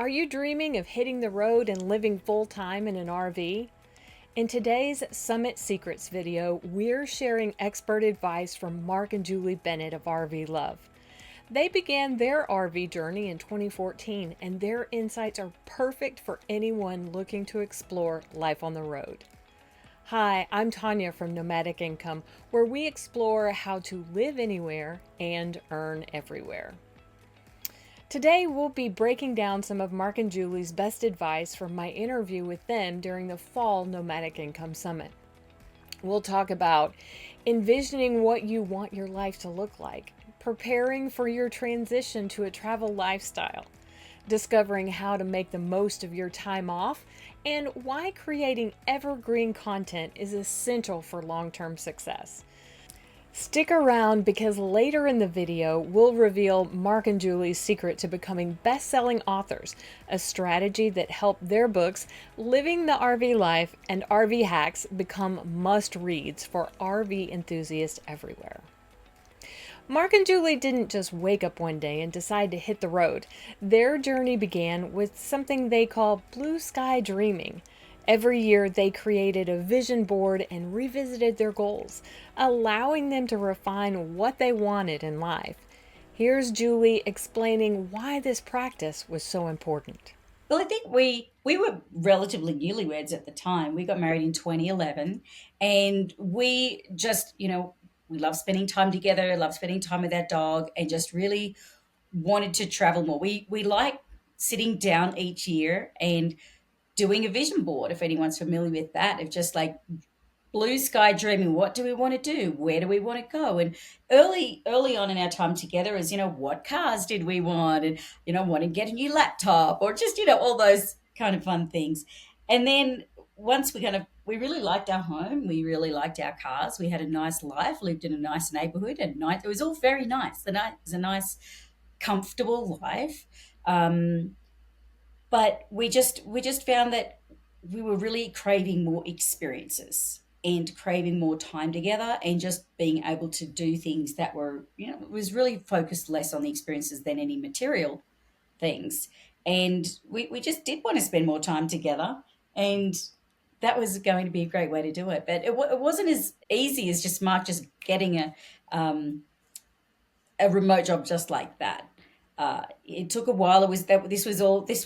Are you dreaming of hitting the road and living full time in an RV? In today's Summit Secrets video, we're sharing expert advice from Marc and Julie Bennett of RVLove. They began their RV journey in 2014, and their insights are perfect for anyone looking to explore life on the road. Hi, I'm Tanya from Nomadic Income, where we explore how to live anywhere and earn everywhere. Today, we'll be breaking down some of Marc and Julie's best advice from my interview with them during the Fall Nomadic Income Summit. We'll talk about envisioning what you want your life to look like, preparing for your transition to a travel lifestyle, discovering how to make the most of your time off, and why creating evergreen content is essential for long-term success. Stick around because later in the video, we'll reveal Marc and Julie's secret to becoming best-selling authors, a strategy that helped their books, Living the RV Life and RV Hacks, become must-reads for RV enthusiasts everywhere. Marc and Julie didn't just wake up one day and decide to hit the road. Their journey began with something they call blue sky dreaming. Every year, they created a vision board and revisited their goals, allowing them to refine what they wanted in life. Here's Julie explaining why this practice was so important. Well, I think we were relatively newlyweds at the time. We got married in 2011, and we just, we love spending time together, love spending time with our dog, and just really wanted to travel more. We like sitting down each year and doing a vision board, if anyone's familiar with that, of just like blue sky dreaming. What do we want to do? Where do we want to go? And early on in our time together is, what cars did we want? And, want to get a new laptop or just, all those kind of fun things. And then once we really liked our home, we really liked our cars. We had a nice life, lived in a nice neighborhood, and nice. It was all very nice. The night was a nice, comfortable life. But we just found that we were really craving more experiences and craving more time together and just being able to do things that were, it was really focused less on the experiences than any material things. And we just did want to spend more time together. And that was going to be a great way to do it. But it wasn't as easy as just Mark just getting a remote job just like that. It took a while. It was that this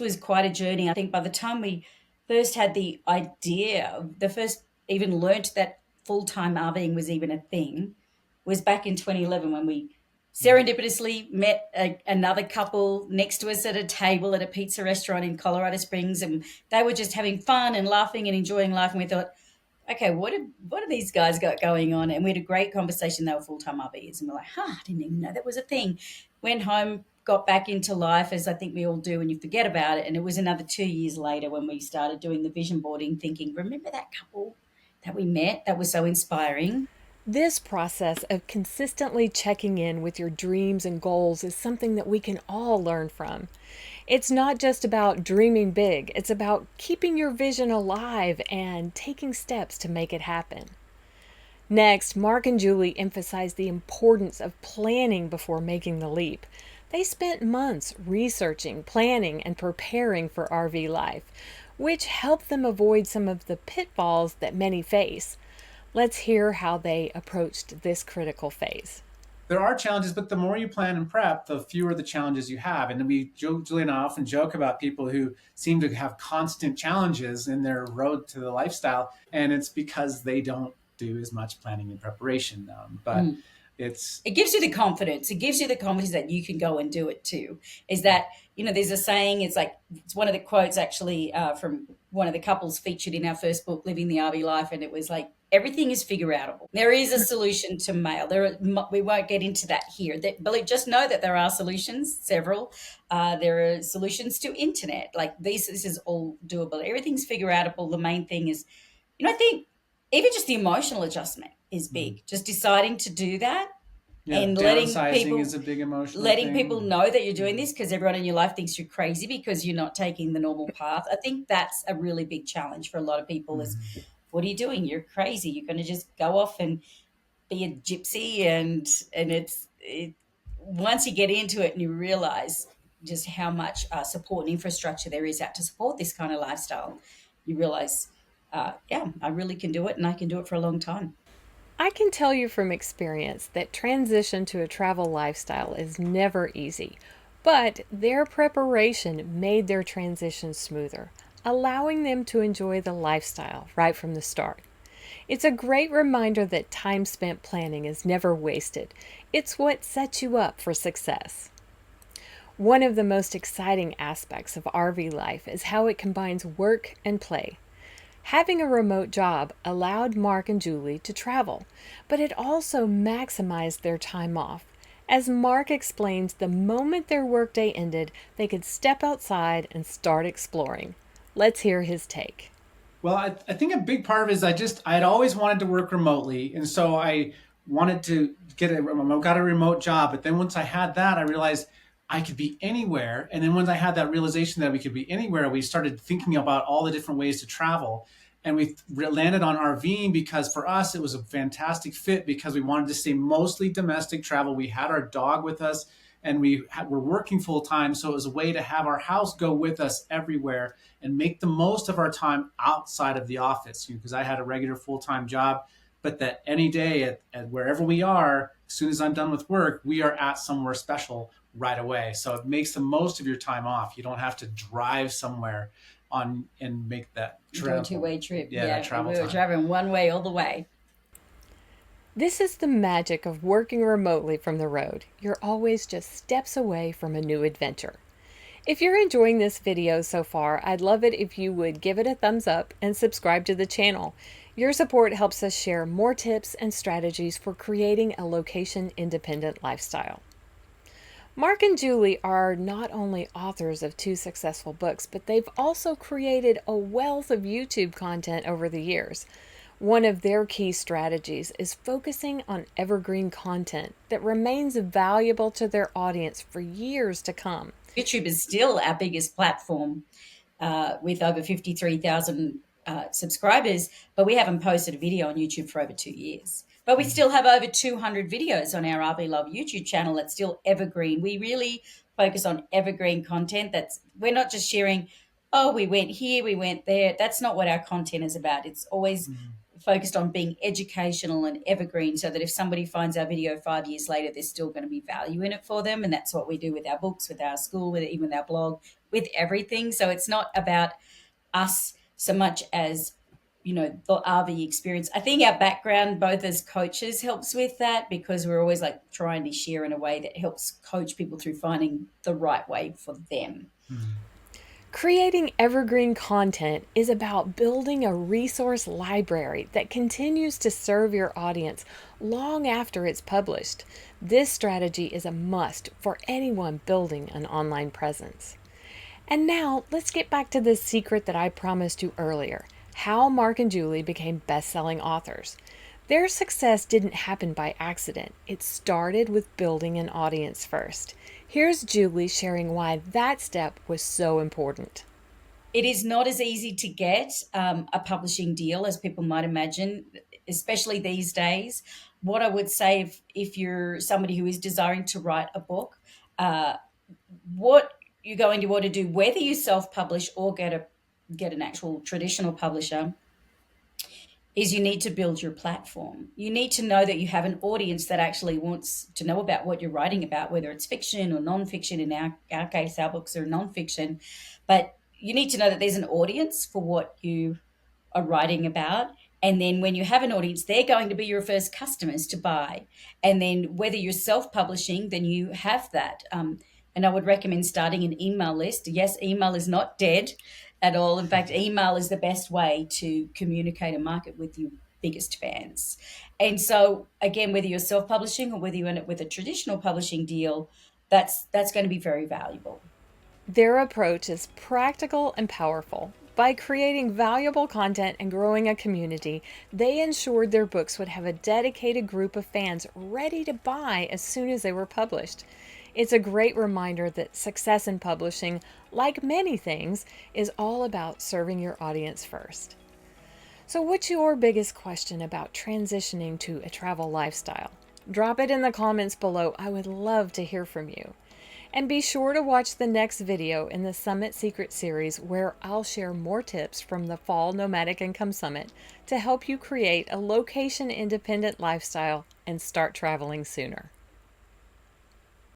was quite a journey. I think by the time we first had the idea, the first even learnt that full time RVing was even a thing, was back in 2011 when we serendipitously met another couple next to us at a table at a pizza restaurant in Colorado Springs, and they were just having fun and laughing and enjoying life. And we thought, okay, what do these guys got going on? And we had a great conversation. They were full time RVers, and we're like, I didn't even know that was a thing. Went home, got back into life, as I think we all do, and you forget about it. And it was another 2 years later when we started doing the vision boarding, thinking, remember that couple that we met that was so inspiring? This process of consistently checking in with your dreams and goals is something that we can all learn from. It's not just about dreaming big, it's about keeping your vision alive and taking steps to make it happen. Next, Marc and Julie emphasize the importance of planning before making the leap. They spent months researching, planning, and preparing for RV life, which helped them avoid some of the pitfalls that many face. Let's hear how they approached this critical phase. There are challenges, but the more you plan and prep, the fewer the challenges you have. And Julie and I often joke about people who seem to have constant challenges in their road to the lifestyle, and it's because they don't do as much planning and preparation. But It gives you the confidence. It gives you the confidence that you can go and do it too. Is that, there's a saying, it's one of the quotes actually from one of the couples featured in our first book, Living the RV Life. And it was like, everything is figure outable. There is a solution to mail. We won't get into that here. But just know that there are solutions, several. There are solutions to internet. Like this is all doable. Everything's figure outable. The main thing is, I think even just the emotional adjustment is big. Just deciding to do that, yeah, and downsizing is a big emotional letting thing. people know that you're doing this, because everyone in your life thinks you're crazy because you're not taking the normal path. I think that's a really big challenge for a lot of people is, what are you doing? You're crazy. You're going to just go off and be a gypsy. And once you get into it and you realize just how much support and infrastructure there is out to support this kind of lifestyle, you realize, yeah, I really can do it, and I can do it for a long time. I can tell you from experience that transition to a travel lifestyle is never easy, but their preparation made their transition smoother, allowing them to enjoy the lifestyle right from the start. It's a great reminder that time spent planning is never wasted. It's what sets you up for success. One of the most exciting aspects of RV life is how it combines work and play. Having a remote job allowed Marc and Julie to travel, but it also maximized their time off. As Marc explains, the moment their workday ended, they could step outside and start exploring. Let's hear his take. Well, I think a big part of it is I had always wanted to work remotely, and so I wanted to got a remote job. But then once I had that, I realized I could be anywhere. And then once I had that realization that we could be anywhere, we started thinking about all the different ways to travel. And we landed on RVing because for us, it was a fantastic fit because we wanted to stay mostly domestic travel. We had our dog with us and were working full time. So it was a way to have our house go with us everywhere and make the most of our time outside of the office. Because I had a regular full time job, but that any day at wherever we are, as soon as I'm done with work, we are at somewhere special right away. So it makes the most of your time off. You don't have to drive somewhere on and make that Do a two-way trip. Yeah, that travel we were time. driving one way all the way. This is the magic of working remotely from the road. You're always just steps away from a new adventure. If you're enjoying this video so far, I'd love it if you would give it a thumbs up and subscribe to the channel. Your support helps us share more tips and strategies for creating a location-independent lifestyle. Marc and Julie are not only authors of 2 successful books, but they've also created a wealth of YouTube content over the years. One of their key strategies is focusing on evergreen content that remains valuable to their audience for years to come. YouTube is still our biggest platform with over 53,000 subscribers, but we haven't posted a video on YouTube for over 2 years. But we still have over 200 videos on our RVLove YouTube channel that's still evergreen. We really focus on evergreen content. We're not just sharing, oh, we went here, we went there. That's not what our content is about. It's always focused on being educational and evergreen so that if somebody finds our video 5 years later, there's still going to be value in it for them. And that's what we do with our books, with our school, even with our blog, with everything. So it's not about us so much as the RV experience. I think our background, both as coaches, helps with that because we're always like trying to share in a way that helps coach people through finding the right way for them. Creating evergreen content is about building a resource library that continues to serve your audience long after it's published. This strategy is a must for anyone building an online presence. And now let's get back to the secret that I promised you earlier. How Marc and Julie became best-selling authors. Their success didn't happen by accident. It started with building an audience first. Here's Julie sharing why that step was so important. It is not as easy to get a publishing deal as people might imagine, especially these days. What I would say if you're somebody who is desiring to write a book, what you're going to want to do, whether you self-publish or get an actual traditional publisher, is you need to build your platform. You need to know that you have an audience that actually wants to know about what you're writing about, whether it's fiction or nonfiction. In our case, our books are nonfiction. But you need to know that there's an audience for what you are writing about. And then when you have an audience, they're going to be your first customers to buy. And then whether you're self-publishing, then you have that. And I would recommend starting an email list. Yes, email is not dead at all. In fact, email is the best way to communicate and market with your biggest fans. And so, again, whether you're self-publishing or whether you end up with a traditional publishing deal, that's going to be very valuable. Their approach is practical and powerful. By creating valuable content and growing a community, they ensured their books would have a dedicated group of fans ready to buy as soon as they were published. It's a great reminder that success in publishing, like many things, is all about serving your audience first. So what's your biggest question about transitioning to a travel lifestyle? Drop it in the comments below. I would love to hear from you. And be sure to watch the next video in the Summit Secret series where I'll share more tips from the Fall Nomadic Income Summit to help you create a location-independent lifestyle and start traveling sooner.